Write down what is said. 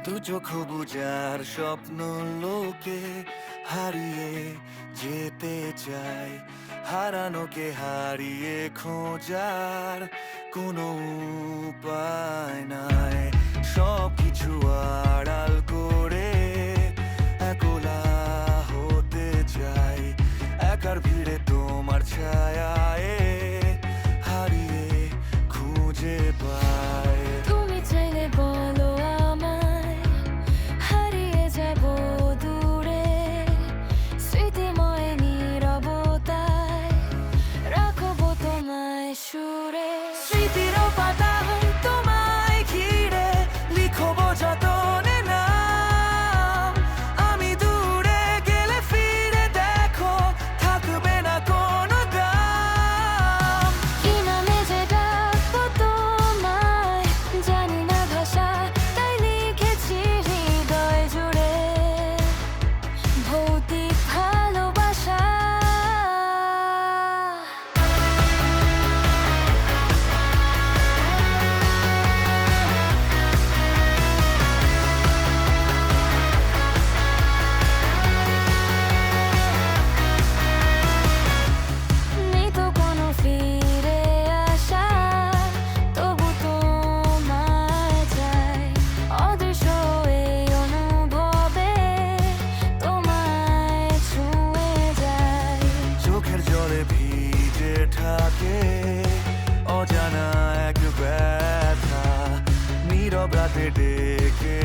দু চোখ বুজার স্বপ্ন লোকে হারিয়ে যেতে চাই, হারানোকে হারিয়ে খোঁজার কোনো উপায় নাই। সব কিছু আড়াল করে একলা হতে চাই, একার ভিড়ে তোমার ছায়ায় হারিয়ে খুঁজে পাই। তুমি চাইলে বলো আমায়, হারিয়ে যাব দূরে স্মৃতিময় নীরবতায়, রাখবো তোমায় সুরে। স্মৃতির পাতা তোমায় ঘিরে লিখবো যতনে নাম। আমি দূরে গেলে ফিরে দেখো, থাকবে না কোনো দাম। কি নামে যে ডাকবো তোমায় জানি না ভাষা, তাই লিখেছি হৃদয় জুড়ে ভৌতিক ভালোবাসা। নেই তো কোনো ফিরে আসা, তবু তোমায় চাই। অদৃশ্য এই অনুভবে তোমায় ছুঁয়ে যাই। চোখের জলে ভিজে থাকে অজানা এক ব্যথা, নীরব রাতে ডেকে